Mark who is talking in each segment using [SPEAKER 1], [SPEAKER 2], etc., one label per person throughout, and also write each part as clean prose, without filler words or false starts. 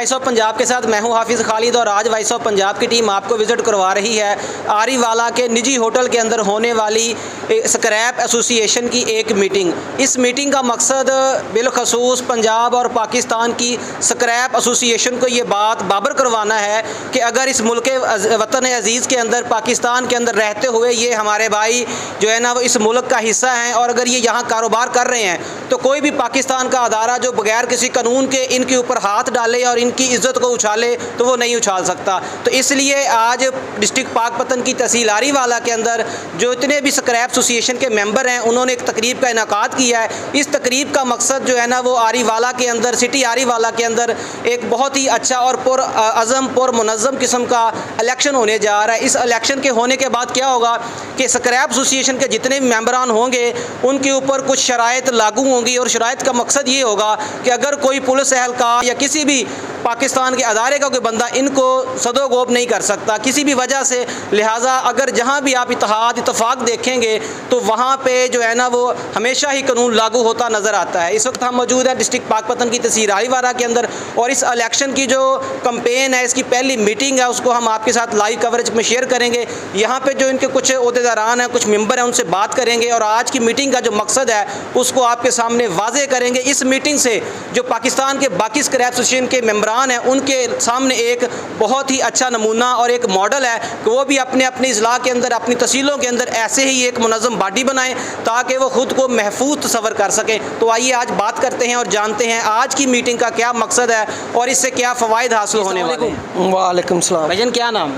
[SPEAKER 1] Voice of Punjab के साथ मैं हूं हाफिज़ खालिद और आज वॉइस ऑफ पंजाब की टीम आपको विज़िट करवा रही है आरीवाला के निजी होटल के अंदर होने वाली स्क्रैप एसोसिएशन की एक मीटिंग। इस मीटिंग का मकसद बिलखसूस पंजाब और पाकिस्तान की स्क्रैप एसोसिएशन को ये बात बाबर करवाना है कि अगर इस मुल्क वतन अज़ीज़ के अंदर पाकिस्तान के अंदर रहते हुए ये हमारे भाई जो है ना वो इस मुल्क का हिस्सा हैं और अगर ये यहाँ कारोबार कर रहे हैं तो कोई भी पाकिस्तान का अदारा जो बगैर किसी कानून के इनके ऊपर हाथ डाले और इनकी इज़्ज़त को उछाले तो वो नहीं उछाल सकता। तो इसलिए आज डिस्ट्रिक्ट पाकपतन की तहसील आरीवाला के अंदर जो इतने भी स्क्रैप एसोसिएशन के मेंबर हैं उन्होंने एक तकरीब का इनेकाद किया है। इस तकरीब का मकसद जो है ना वो आरीवाला के अंदर सिटी आरीवाला के अंदर एक बहुत ही अच्छा और पुरअज़म पुरमुनज़्ज़म किस्म का इलेक्शन होने जा रहा है। इस इलेक्शन के होने के बाद क्या होगा कि स्क्रैप एसोसिएशन के जितने भी मेंबरान होंगे उनके ऊपर कुछ शराइत लागू होंगी और शराइत का मकसद ये होगा कि अगर कोई पुलिस एहलकार या किसी भी पाकिस्तान के अदारे का कोई बंदा इनको सदोगोब नहीं कर सकता किसी भी वजह से। लिहाजा अगर जहाँ भी आप इत्तेहाद इत्तफाक देखेंगे तो वहाँ पे जो है ना वो हमेशा ही कानून लागू होता नज़र आता है। इस वक्त हम मौजूद हैं डिस्ट्रिक्ट पाकपतन की तहसील आरीवाला के अंदर और इस इलेक्शन की जो कंपेन है इसकी पहली मीटिंग है उसको हम आपके साथ लाइव कवरेज में शेयर करेंगे। यहाँ पर जो इनके कुछ ओहदेदारान हैं कुछ मेंबर हैं उनसे बात करेंगे और आज की मीटिंग का जो मकसद है उसको आपके सामने वाज़े करेंगे। इस मीटिंग से जो पाकिस्तान के बाकी स्क्रैप एसोसिएशन के मेंबरान हैं उनके सामने एक बहुत ही अच्छा नमूना और एक मॉडल है कि वो भी अपने अपने इजला के अंदर अपनी तहसीलों के अंदर ऐसे ही एक मुनज़्ज़म बॉडी बनाएं ताकि वो ख़ुद को महफूज तस्वर कर सकें। तो आइए आज बात करते हैं और जानते हैं आज की मीटिंग का क्या मकसद है और इससे क्या फ़वाइद हासिल होने वाले हैं।
[SPEAKER 2] वालेकुम सलाम
[SPEAKER 1] भाईजान क्या नाम?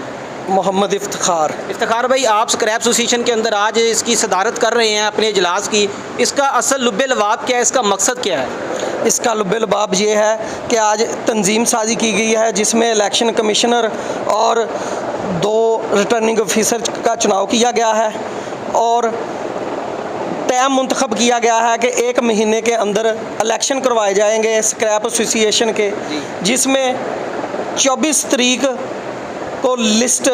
[SPEAKER 2] मोहम्मद इफ्तिखार
[SPEAKER 1] भाई आप स्क्रैप एसोसिएशन के अंदर आज इसकी सदारत कर रहे हैं अपने इजलास की। इसका असल लुब्बे लबाब क्या है, इसका मकसद क्या है?
[SPEAKER 2] इसका लुब्बे लबाब ये है कि आज तंजीम साजी की गई है जिसमें इलेक्शन कमिश्नर और 2 रिटर्निंग ऑफिसर का चुनाव किया गया है और टाइम मुंतखब किया गया है कि 1 महीने के अंदर इलेक्शन करवाए जाएंगे स्क्रैप एसोसिएशन के, जिसमें 24 तारीख को लिस्ट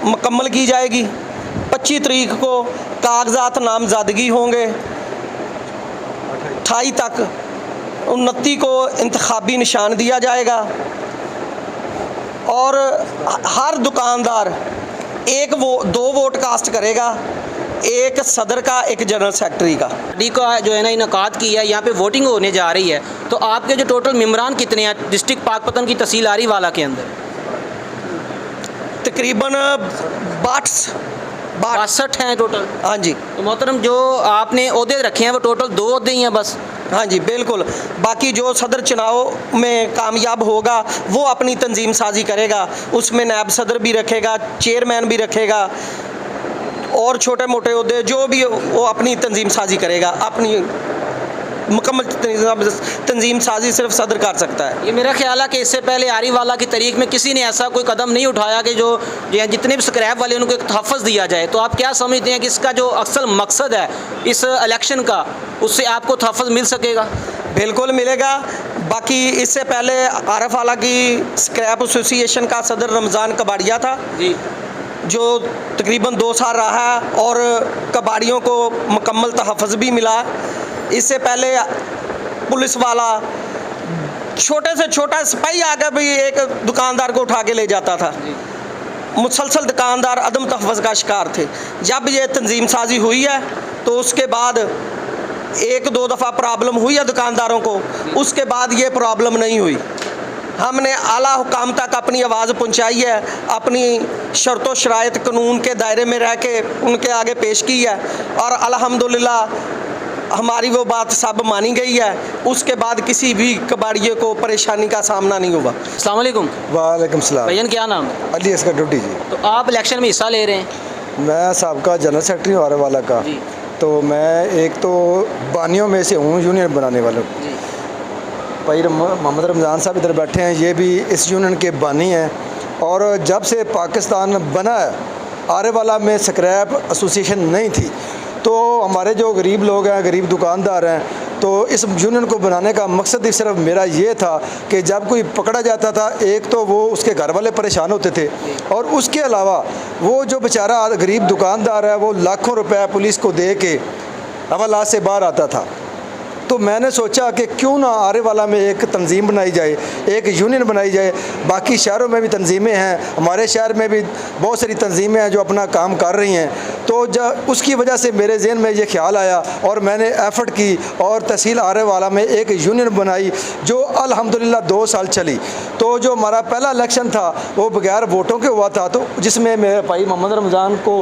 [SPEAKER 2] मुकम्मल की जाएगी। 25 तारीख को कागजात नामजदगी होंगे। 28 तक 29 को इंतखाबी निशान दिया जाएगा और हर दुकानदार 2 वोट कास्ट करेगा, एक सदर का एक जनरल सेक्रेटरी का।
[SPEAKER 1] डी का जो है ना इनेकाद किया है, यहाँ पे वोटिंग होने जा रही है। तो आपके जो टोटल मेंबरान कितने हैं डिस्ट्रिक्ट पाकपतन की तहसील आरीवाला के अंदर?
[SPEAKER 2] तकरीबन 62
[SPEAKER 1] हैं टोटल।
[SPEAKER 2] हाँ जी।
[SPEAKER 1] तो मोहतरम जो आपने ओहदे रखे हैं वो टोटल 2 ओहदे ही हैं बस?
[SPEAKER 2] हाँ जी बिल्कुल। बाकी जो सदर चुनाव में कामयाब होगा वो अपनी तंजीम साजी करेगा, उसमें नायब सदर भी रखेगा, चेयरमैन भी रखेगा और छोटे मोटे ओहदे जो भी वो अपनी तंजीम साजी करेगा। अपनी मुकम्मल तंजीम साजी सिर्फ सदर कर सकता है।
[SPEAKER 1] ये मेरा ख्याल है कि इससे पहले आरीवाला की तारीख में किसी ने ऐसा कोई कदम नहीं उठाया कि जो जितने भी स्क्रैप वाले उनको एक तहफ़्फ़ुज़ दिया जाए। तो आप क्या समझते हैं कि इसका जो असल मकसद है इस इलेक्शन का उससे आपको तहफ़्फ़ुज़ मिल सकेगा?
[SPEAKER 2] बिल्कुल मिलेगा। बाकी इससे पहले आरफवाला की स्क्रैप एसोसिएशन का सदर रमज़ान कबाड़िया था
[SPEAKER 1] जी, जो
[SPEAKER 2] तकरीबन 2 साल रहा और कबाड़ियों को मुकम्मल तहफ़्फ़ुज़ भी मिला। इससे पहले पुलिस वाला छोटे से छोटा सिपाही आकर भी एक दुकानदार को उठा के ले जाता था। मुसलसल दुकानदार अदम तहफ़्फ़ुज़ का शिकार थे। जब ये तंजीम साजी हुई है तो उसके बाद 1-2 दफ़ा प्रॉब्लम हुई है दुकानदारों को, उसके बाद ये प्रॉब्लम नहीं हुई। हमने आला हुकाम तक अपनी आवाज़ पहुंचाई है, अपनी शर्तों शराइत कानून के दायरे में रह के उनके आगे पेश की है और अल्हम्दुलिल्लाह हमारी वो बात सब मानी गई है। उसके बाद किसी भी कबाड़िए को परेशानी का सामना नहीं होगा।
[SPEAKER 1] अस्सलाम वालेकुम।
[SPEAKER 3] वालेकुम सलाम।
[SPEAKER 1] भाईजान क्या नाम?
[SPEAKER 3] अली असगर डुड्डी जी।
[SPEAKER 1] तो आप इलेक्शन में हिस्सा ले रहे हैं?
[SPEAKER 3] मैं साबका जनरल सेक्रेटरी हूँ आरीवाला का। तो मैं एक तो बानियों में से हूँ, यूनियन बनाने वालों। भाई मोहम्मद रमज़ान साहब इधर बैठे हैं, ये भी इस यूनियन के बानी हैं और जब से पाकिस्तान बना है आरीवाला में स्क्रैप एसोसिएशन नहीं थी। तो हमारे जो गरीब लोग हैं, गरीब दुकानदार हैं, तो इस यूनियन को बनाने का मकसद ही सिर्फ मेरा ये था कि जब कोई पकड़ा जाता था एक तो वो उसके घर वाले परेशान होते थे और उसके अलावा वो जो बेचारा गरीब दुकानदार है वो लाखों रुपए पुलिस को दे के हवालात से बाहर आता था। तो मैंने सोचा कि क्यों ना आरेवाला में एक तंजीम बनाई जाए, एक यूनियन बनाई जाए। बाकी शहरों में भी तंजीमें हैं, हमारे शहर में भी बहुत सारी तंजीमें हैं जो अपना काम कर रही हैं। तो जब उसकी वजह से मेरे जहन में ये ख्याल आया और मैंने एफ़र्ट की और तहसील आरेवाला में एक यूनियन बनाई जो अल्हम्दुलिल्लाह 2 साल चली। तो जो हमारा पहला इलेक्शन था वो बगैर वोटों के हुआ था, तो जिसमें मेरे भाई मोहम्मद रमज़ान को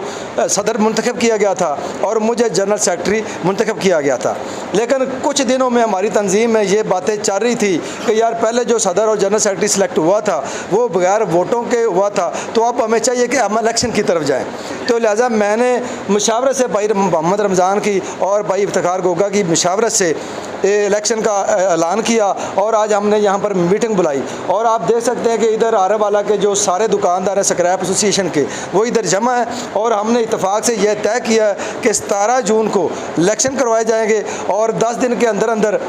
[SPEAKER 3] सदर मुंतखब किया गया था और मुझे जनरल सेक्रेटरी मुंतखब किया गया था। लेकिन कुछ दिनों में हमारी तंजीम में ये बातें चल रही थी कि यार पहले जो सदर और जनरल सेक्रेटरी सिलेक्ट हुआ था वो बगैर वोटों के हुआ था, तो अब हमें चाहिए कि हम इलेक्शन की तरफ जाएं। तो लिहाजा मैंने मुशावरत से भाई मोहम्मद रमज़ान की और भाई इफ्तिखार गोगा की मुशावरत से इलेक्शन का ऐलान किया और आज हमने यहाँ पर मीटिंग बुलाई। और आप देख सकते हैं कि इधर आरेवाला के जो सारे दुकानदार हैं स्क्रैप एसोसिएशन के, वो इधर जमा है और हमने इत्तेफाक से यह तय किया है कि 17 जून को इलेक्शन करवाए जाएंगे और 10 दिन के अंदर अंदर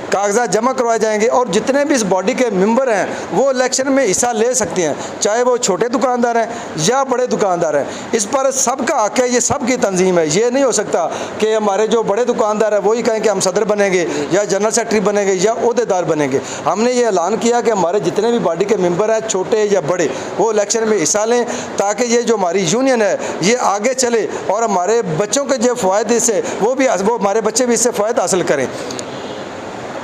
[SPEAKER 3] कागजात जमा करवाए जाएंगे और जितने भी इस बॉडी के मेंबर हैं वो इलेक्शन में हिस्सा ले सकते हैं, चाहे वो छोटे दुकानदार हैं या बड़े दुकानदार हैं। इस पर सबका हक है, ये सबकी तंजीम है। ये नहीं हो सकता कि हमारे जो बड़े दुकानदार हैं वही कहें कि हम सदर बनेंगे या जनरल सेक्रेटरी बनेंगे या ओहदेदार बनेंगे। हमने ये ऐलान किया कि हमारे जितने भी बॉडी के मेंबर हैं छोटे या बड़े, वो इलेक्शन में हिस्सा लें ताकि ये जो हमारी यूनियन है ये आगे चले और हमारे बच्चों के जो फ़ायदे से वो हमारे बच्चे भी इससे फ़ायदा हासिल करें।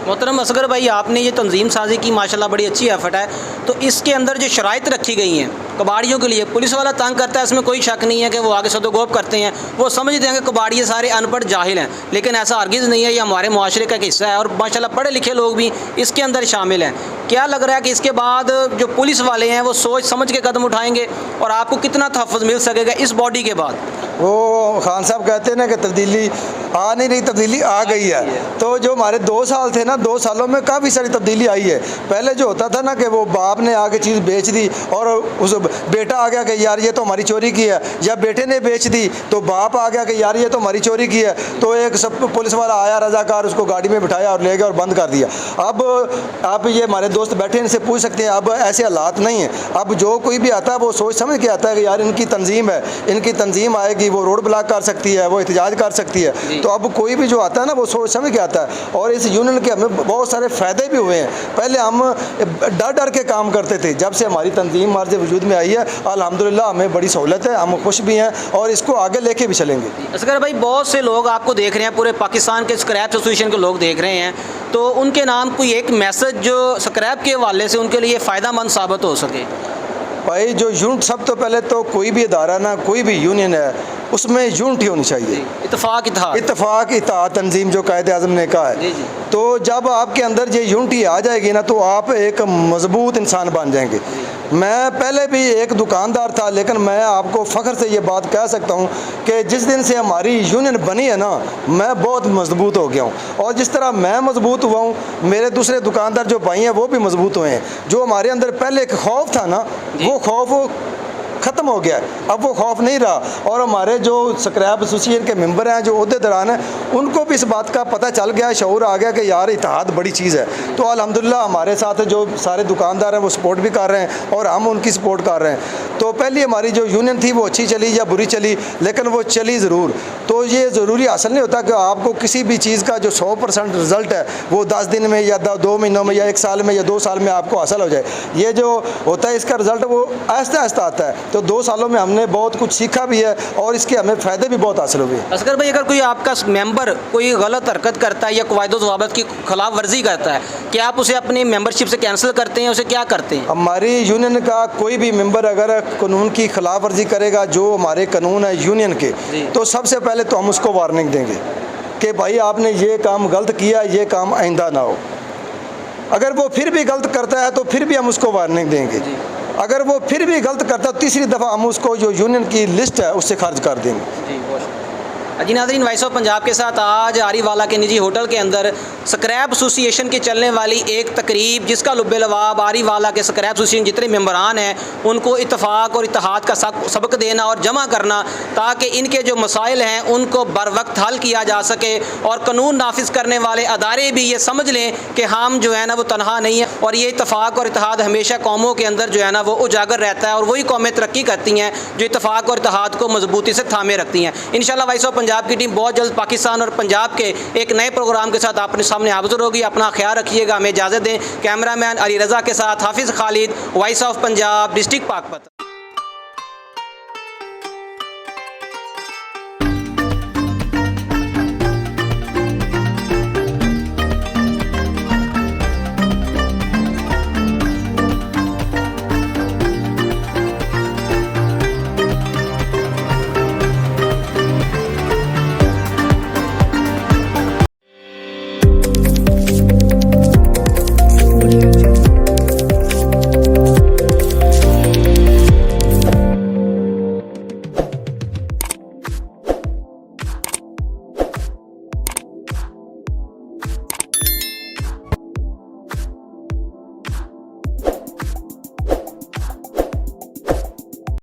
[SPEAKER 1] मोहतरम असगर भाई, आपने ये तंजीम साजी की, माशाल्लाह बड़ी अच्छी एफर्ट है। तो इसके अंदर जो शराइत रखी गई हैं कबाड़ियों के लिए, पुलिस वाला तंग करता है, इसमें कोई शक नहीं है कि वो आगे सदोगोप करते हैं, वो समझते हैं कि कबाड़िए सारे अनपढ़ जाहिल हैं, लेकिन ऐसा हरगिज़ नहीं है। ये हमारे मुआशरे का एक हिस्सा है और माशाल्लाह पढ़े लिखे लोग भी इसके अंदर शामिल हैं। क्या लग रहा है कि इसके बाद जो पुलिस वाले हैं वो सोच समझ के कदम उठाएंगे और आपको कितना तहफ़्फ़ुज़ मिल सकेगा इस बॉडी के बाद?
[SPEAKER 3] वो खान साहब कहते हैं ना कि तब्दीली आ नहीं रही, तब्दीली आ गई है। तो जो हमारे 2 साल थे ना, 2 सालों में काफ़ी सारी तब्दीली आई है। पहले जो होता था ना कि वो बाप ने आके चीज़ बेच दी और उस बेटा आ गया कि यार ये तो हमारी चोरी की है, या बेटे ने बेच दी तो बाप आ गया कि यार ये तो हमारी चोरी की है। तो एक सब पुलिस वाला आया रजाकार, उसको गाड़ी में बिठाया और ले गया और बंद कर दिया। अब आप ये हमारे दोस्त बैठे इनसे पूछ सकते हैं, अब ऐसे हालात नहीं हैं। अब जो कोई भी आता है वो सोच समझ के आता है कि यार इनकी तंजीम है, इनकी तंजीम आएगी, वो रोड ब्लॉक कर सकती है, वो एहतजाज कर सकती है। तो अब कोई भी जो आता है ना वो सोच समझ के आता है और इस यूनियन के हमें बहुत सारे फ़ायदे भी हुए हैं। पहले हम डर डर के काम करते थे, जब से हमारी तंजीम हमारे वजूद में आई है अल्हम्दुलिल्लाह हमें बड़ी सहूलत है, हम खुश भी हैं और इसको आगे लेके भी चलेंगे।
[SPEAKER 1] असगर भाई, बहुत से लोग आपको देख रहे हैं, पूरे पाकिस्तान के स्क्रैप एसोसिएशन के लोग देख रहे हैं, तो उनके नाम कोई एक मैसेज जो स्क्रैप के हवाले से उनके लिए फ़ायदामंद साबित हो सके?
[SPEAKER 3] भाई जो यूनिट, सब तो पहले तो कोई भी इदारा ना, कोई भी यूनियन है उसमें यूनिटी होनी चाहिए,
[SPEAKER 1] इत्तेफाक
[SPEAKER 3] इत्तेफाक तंजीम जो कायदे आज़म ने कहा है। तो जब आपके अंदर ये यूनिटी आ जाएगी ना तो आप एक मजबूत इंसान बन जाएंगे। मैं पहले भी एक दुकानदार था, लेकिन मैं आपको फ़ख्र से ये बात कह सकता हूँ कि जिस दिन से हमारी यूनियन बनी है ना, मैं बहुत मजबूत हो गया हूँ और जिस तरह मैं मजबूत हुआ हूँ मेरे दूसरे दुकानदार जो भाई हैं वो भी मजबूत हुए हैं। जो हमारे अंदर पहले एक खौफ था ना, वो खौफ ख़त्म हो गया, अब वो खौफ नहीं रहा। और हमारे जो स्क्रैप एसोसिएशन के मेंबर हैं, जो ओहदेदारान हैं, उनको भी इस बात का पता चल गया, शऊर आ गया कि यार इत्तेहाद बड़ी चीज़ है। तो अल्हम्दुलिल्लाह हमारे साथ जो सारे दुकानदार हैं वो सपोर्ट भी कर रहे हैं और हम उनकी सपोर्ट कर रहे हैं। तो पहली हमारी जो यूनियन थी वो अच्छी चली या बुरी चली, लेकिन वो चली ज़रूर। तो ये ज़रूरी हासिल नहीं होता कि आपको किसी भी चीज़ का जो 100% रिज़ल्ट है वो 10 दिन में या 2 महीनों में या 1 साल में या 2 साल में आपको हासिल हो जाए। ये जो होता है इसका रिज़ल्ट वो आहिस्ता आहिस्ता आता है। तो 2 सालों में हमने बहुत कुछ सीखा भी है और इसके हमें फ़ायदे भी बहुत हासिल हुए।
[SPEAKER 1] असगर भाई, अगर कोई आपका मेंबर कोई गलत हरकत करता है या क़वायद व ज़वाबित की खिलाफ वर्जी करता है, क्या आप उसे अपनी मेंबरशिप से कैंसिल करते हैं, उसे क्या करते हैं?
[SPEAKER 3] हमारी यूनियन का कोई भी मेंबर अगर कानून की खिलाफ वर्जी करेगा, जो हमारे कानून है यूनियन के, तो सबसे पहले तो हम उसको वार्निंग देंगे कि भाई आपने ये काम गलत किया, ये काम आइंदा ना हो। अगर वो फिर भी गलत करता है तो फिर भी हम उसको वार्निंग देंगे। अगर वो फिर भी गलत करता है, तीसरी दफ़ा हम उसको जो यूनियन की लिस्ट है उससे खारिज कर देंगे।
[SPEAKER 1] जी नाज़रीन, वॉइस ऑफ पंजाब के साथ आज आरीवाला के निजी होटल के अंदर स्क्रैप एसोसिएशन की चलने वाली एक तकरीब, जिसका लुब्बे-लवाब आरीवाला के स्क्रैप एसोसिएशन जितने मेंबरान हैं उनको इत्तेफाक और इत्तेहाद का सबक देना और जमा करना, ताकि इनके जो मसाइल हैं उनको बर वक्त हल किया जा सके और कानून नाफिज करने वाले अदारे भी ये समझ लें कि हम जो है ना वो तनहा नहीं है और ये इत्तेफाक और इत्तेहाद हमेशा कौमों के अंदर जो है ना वो उजागर रहता है और वही कौमें तरक्की करती हैं जो इत्तेफाक और इत्तेहाद को मजबूती से थामे रखती हैं। इंशाल्लाह वॉइस ऑफ पंजाब की टीम बहुत जल्द पाकिस्तान और पंजाब के एक नए प्रोग्राम के साथ आपने सामने हाजिर होगी। अपना ख्याल रखिएगा, हमें इजाज़त दें। कैमरामैन अली रज़ा के साथ Hafiz Khalid, voice of Punjab, district पाकपत।